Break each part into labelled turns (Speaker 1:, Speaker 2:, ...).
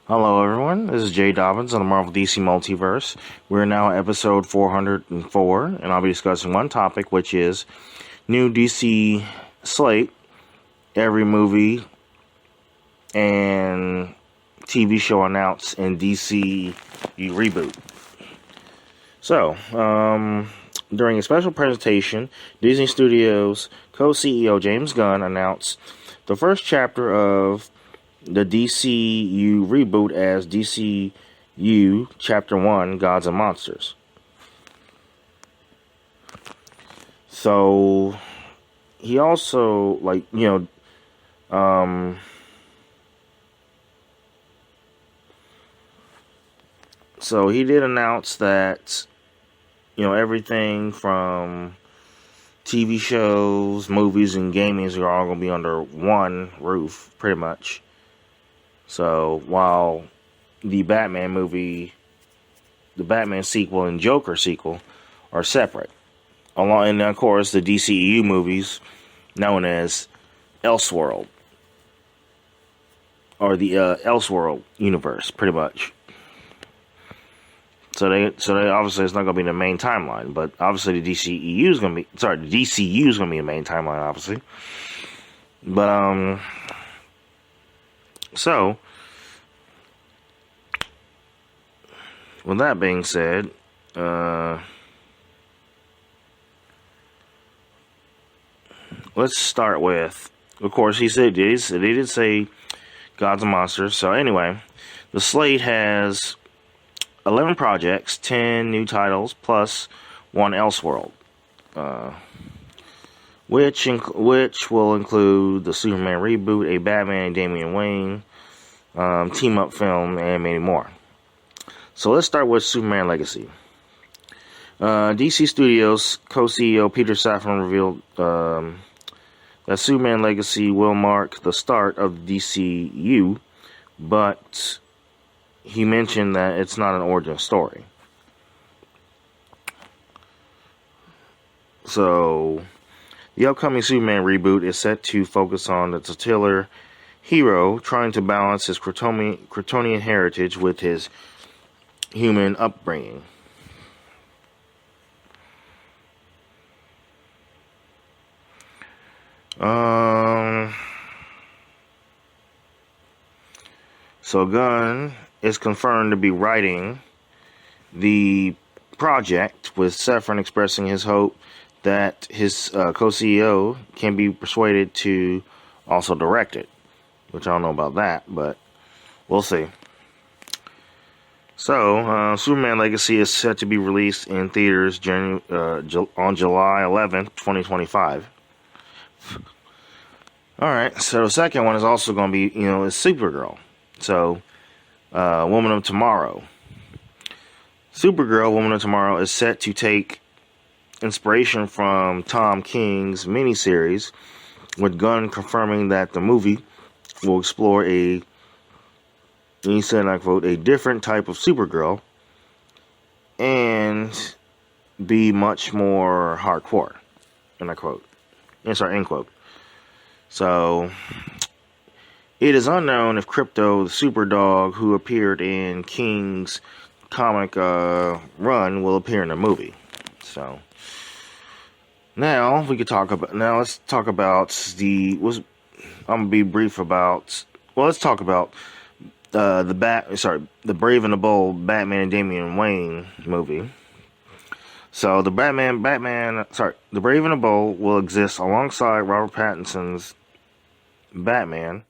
Speaker 1: Hello, everyone. This is Jay Dobbins on the Marvel DC Multiverse. We're now at episode 404, and I'll be discussing one topic, which is new DC Slate, every movie and TV show announced in DCU Reboot. So, during a special presentation, Disney Studios co-CEO James Gunn announced the first chapter of the DCU reboot as DCU Chapter 1, Gods and Monsters. So, he also, so he did announce that, everything from TV shows, movies, and gaming are all going to be under one roof, pretty much. So while the Batman movie, the Batman sequel, and Joker sequel are separate, and of course the DCEU movies, known as Elseworld, or the Elseworld universe, pretty much. So they obviously it's not going to be the main timeline, but obviously the DCU is going to be the main timeline, obviously. But so, with that being said, let's start with, of course, he did say Gods and Monsters. So anyway, the slate has 11 projects, 10 new titles, plus one Elseworld, which will include the Superman reboot, a Batman and Damian Wayne team-up film, and many more. So let's start with Superman Legacy. DC Studios co-CEO Peter Safran revealed that Superman Legacy will mark the start of the DCU, but he mentioned that it's not an origin story. So, the upcoming Superman reboot is set to focus on the titular hero trying to balance his Kryptonian heritage with his human upbringing. So Gunn is confirmed to be writing the project, with Safran expressing his hope that his co-CEO can be persuaded to also direct it, which I don't know about that, but we'll see. So, Superman Legacy is set to be released in theaters on July 11th, 2025. Alright, so the second one is also going to be, is Supergirl. So, Woman of Tomorrow. Supergirl, Woman of Tomorrow is set to take inspiration from Tom King's miniseries, with Gunn confirming that the movie will explore he said, and I quote, a different type of Supergirl and be much more hardcore, and I quote. End quote. So, it is unknown if Krypto, the superdog who appeared in King's comic run, will appear in the movie. So, now let's talk about I'm gonna be brief about. Well, let's talk about the Brave and the Bold Batman and Damian Wayne movie. So the Brave and the Bold will exist alongside Robert Pattinson's Batman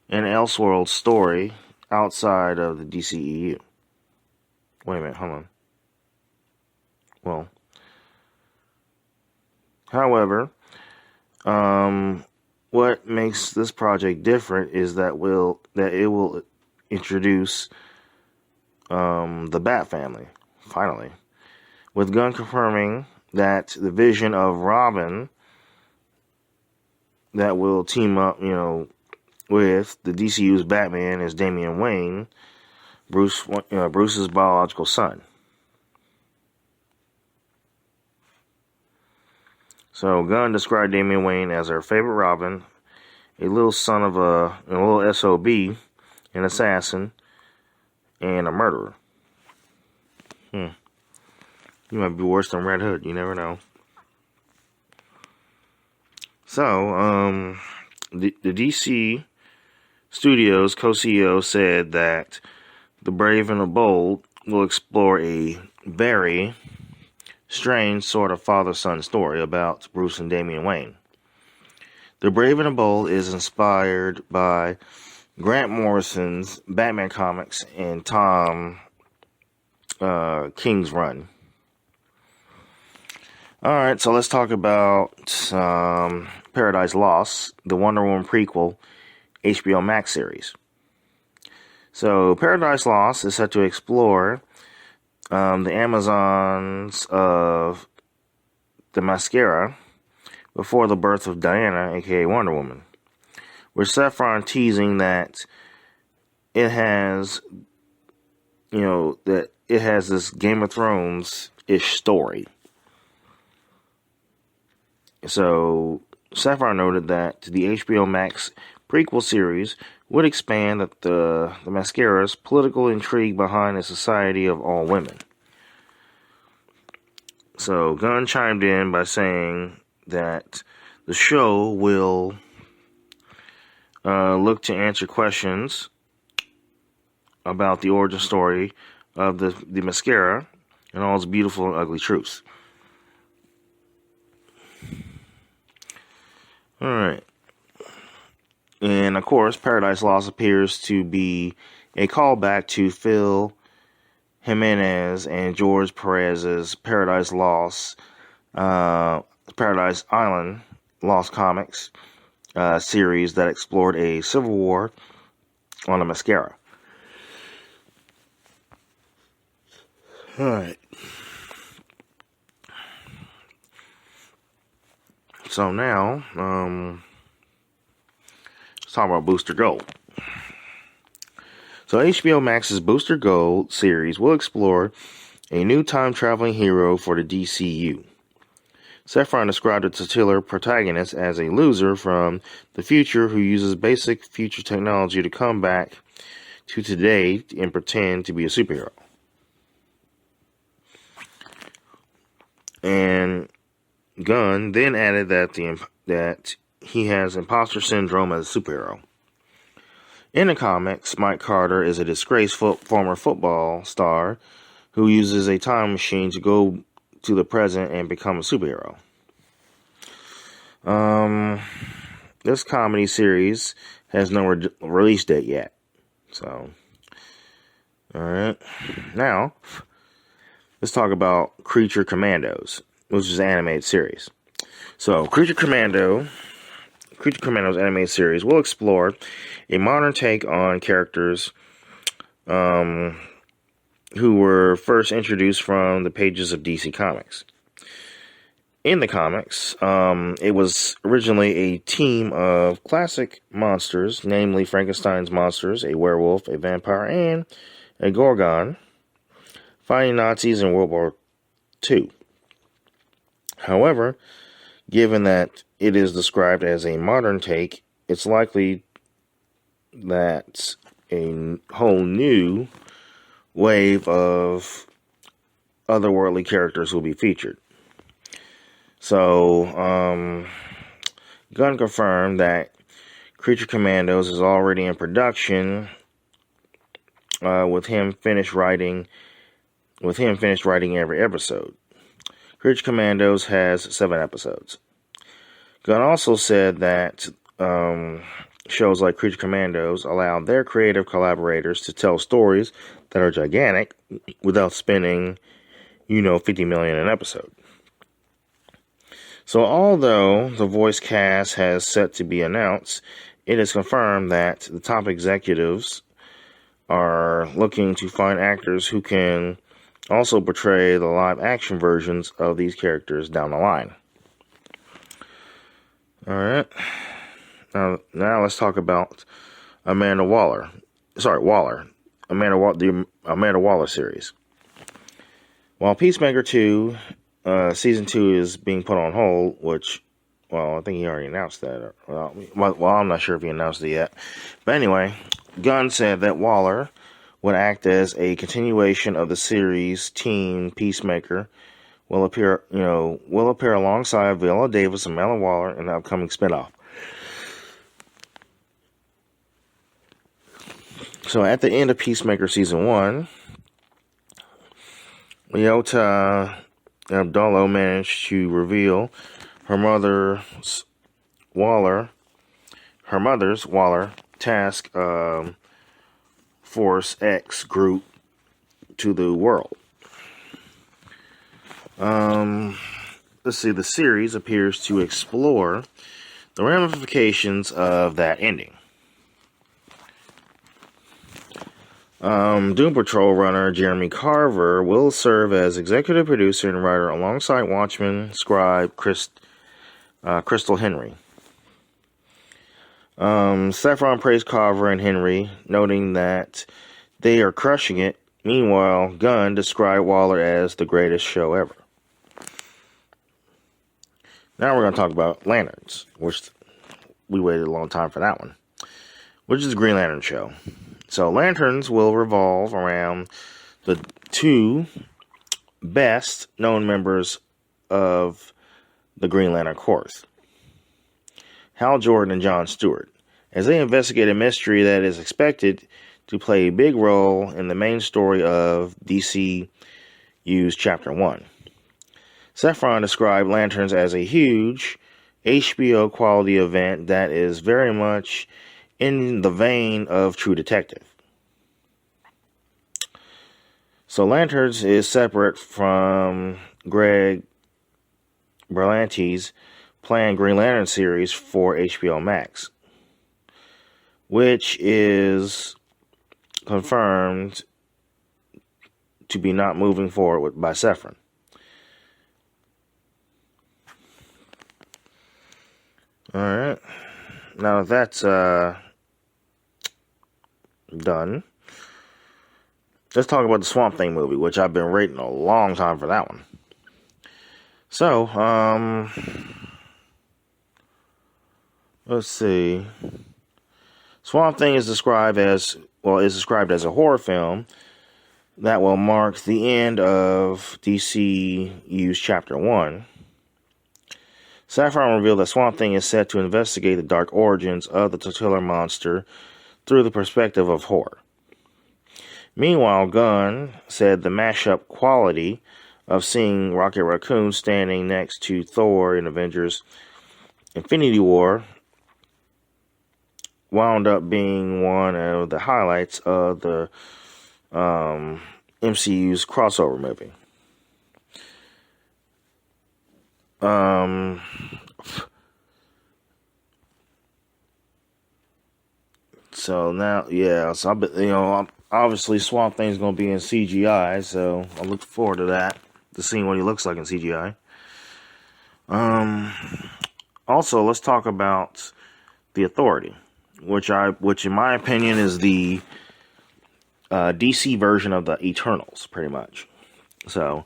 Speaker 1: and Elseworld story outside of the DCEU. Wait a minute, hold on. Well, however, what makes this project different is that it will introduce the Bat family, finally, with Gunn confirming that the vision of Robin that will team up, with the DCU's Batman as Damian Wayne, Bruce's biological son. So Gunn described Damian Wayne as her favorite Robin, a little son of a little SOB, an assassin, and a murderer. You might be worse than Red Hood. You never know. So, the DC Studios co-CEO said that The Brave and the Bold will explore a very strange sort of father-son story about Bruce and Damian Wayne. The Brave and the Bold is inspired by Grant Morrison's Batman comics and Tom King's run. Alright, so let's talk about Paradise Lost, the Wonder Woman prequel HBO Max series. So, Paradise Lost is set to explore the Amazons of the Mascara before the birth of Diana, aka Wonder Woman, with Saffron teasing that it has, this Game of Thrones-ish story. So, Saffron noted that the HBO Max prequel series would expand the Mascara's political intrigue behind a society of all women. So, Gunn chimed in by saying that the show will look to answer questions about the origin story of the Mascara and all its beautiful and ugly truths. Alright. And of course, Paradise Lost appears to be a callback to Phil Jimenez and George Perez's Paradise Lost, Paradise Island Lost comics series that explored a civil war on the Mascara. Alright. So now, let's talk about Booster Gold. So HBO Max's Booster Gold series will explore a new time-traveling hero for the DCU. Saffron described the titular protagonist as a loser from the future who uses basic future technology to come back to today and pretend to be a superhero. And Gunn then added that he has imposter syndrome as a superhero. In the comics, Mike Carter is a disgraced former football star who uses a time machine to go to the present and become a superhero. This comedy series has no release date yet. So, alright. Now, let's talk about Creature Commandos, which is an animated series. So, Creature Commandos animated series will explore a modern take on characters who were first introduced from the pages of DC Comics. In the comics, it was originally a team of classic monsters, namely Frankenstein's monsters, a werewolf, a vampire, and a Gorgon, fighting Nazis in World War II. However, given that it is described as a modern take, it's likely that a whole new wave of otherworldly characters will be featured. So, Gunn confirmed that Creature Commandos is already in production, with him finished writing every episode. Creature Commandos has 7 episodes. Gunn also said that shows like Creature Commandos allow their creative collaborators to tell stories that are gigantic without spending, $50 million an episode. So although the voice cast has set to be announced, it is confirmed that the top executives are looking to find actors who can also portray the live action versions of these characters down the line. Alright. Now let's talk about Amanda Waller. The Amanda Waller series. While Peacemaker 2, Season 2 is being put on hold, which, I think he already announced that. Well, I'm not sure if he announced it yet. But anyway, Gunn said that Waller would act as a continuation of the series. Team Peacemaker will appear alongside Viola Davis and Amanda Waller in the upcoming spinoff. So at the end of Peacemaker Season 1, Leota Abdullah managed to reveal her mother's Waller Task Force X group to the world. Let's see, the series appears to explore the ramifications of that ending. Doom Patrol runner Jeremy Carver will serve as executive producer and writer alongside Watchmen scribe Crystal Henry. Saffron praised Carver and Henry, noting that they are crushing it. Meanwhile, Gunn described Waller as the greatest show ever. Now we're going to talk about Lanterns, which we waited a long time for that one, which is the Green Lantern show. So Lanterns will revolve around the two best known members of the Green Lantern Corps, Hal Jordan and John Stewart, as they investigate a mystery that is expected to play a big role in the main story of DCU's Chapter 1. Saffron described Lanterns as a huge HBO quality event that is very much in the vein of True Detective. So Lanterns is separate from Greg Berlanti's planned Green Lantern series for HBO Max, which is confirmed to be not moving forward by Saffron. Alright, now that's done, let's talk about the Swamp Thing movie, which I've been waiting a long time for that one. So, let's see. Swamp Thing is described as a horror film that will mark the end of DCU's Chapter 1. Saffron revealed that Swamp Thing is set to investigate the dark origins of the titular monster through the perspective of horror. Meanwhile, Gunn said the mashup quality of seeing Rocket Raccoon standing next to Thor in Avengers Infinity War wound up being one of the highlights of the MCU's crossover movie. So now, obviously Swamp Thing's going to be in CGI, so I look forward to that, to seeing what he looks like in CGI. Also, let's talk about the Authority, which in my opinion is the DC version of the Eternals, pretty much. So,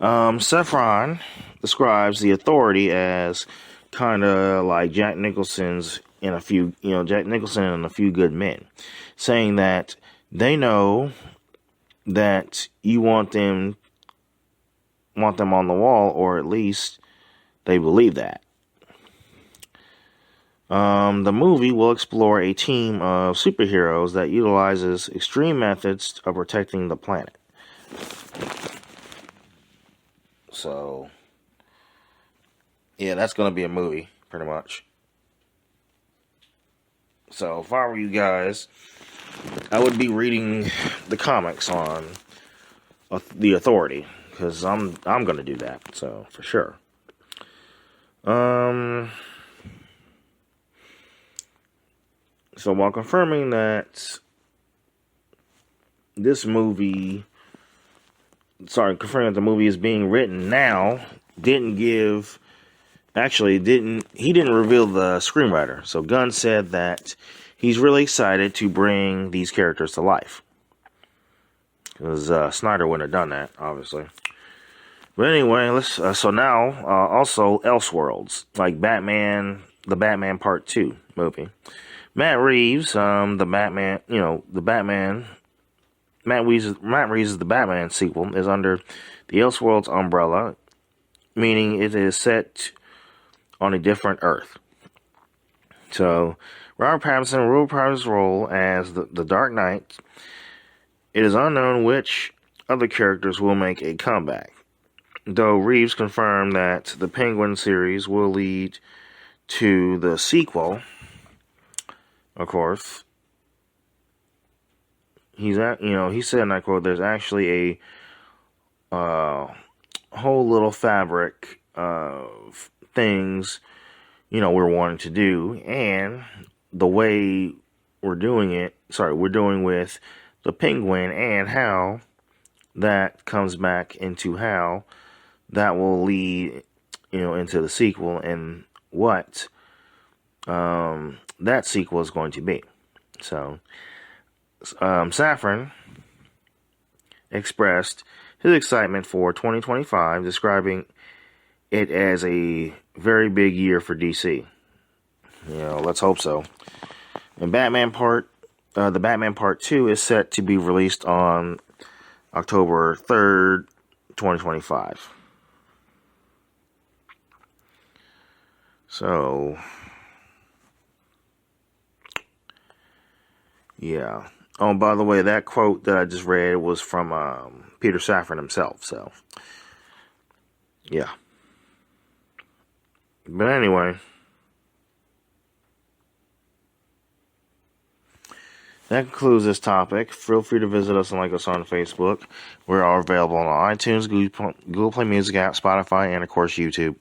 Speaker 1: Saffron describes the Authority as kind of like Jack Nicholson and a few good men, saying that they know that you want them on the wall, or at least they believe that. The movie will explore a team of superheroes that utilizes extreme methods of protecting the planet. So, yeah, that's going to be a movie, pretty much. So, if I were you guys, I would be reading the comics on the Authority, because I'm going to do that, so, for sure. So, while confirming that the movie is being written now, he didn't reveal the screenwriter. So Gunn said that he's really excited to bring these characters to life, because Snyder wouldn't have done that, obviously. But anyway, also Elseworlds, like the Batman Part 2 movie. Matt Reeves, the Batman Matt Reeves' The Batman sequel is under the Elseworlds umbrella, meaning it is set on a different Earth. So, Robert Pattinson will reprise his role as the Dark Knight. It is unknown which other characters will make a comeback, though Reeves confirmed that the Penguin series will lead to the sequel. Of course, he said, and I quote, "There's actually a whole little fabric of things, we're wanting to do, and the way we're doing with the Penguin, and how that comes back into how that will lead, into the sequel, and what that sequel is going to be." So, Safran expressed his excitement for 2025, describing it as a very big year for DC. Let's hope so. And the Batman Part 2 is set to be released on October 3rd, 2025. So, yeah. Oh, by the way, that quote that I just read was from Peter Safran himself. So, yeah. But anyway, that concludes this topic. Feel free to visit us and like us on Facebook. We're all available on iTunes, Google Play Music app, Spotify, and of course YouTube.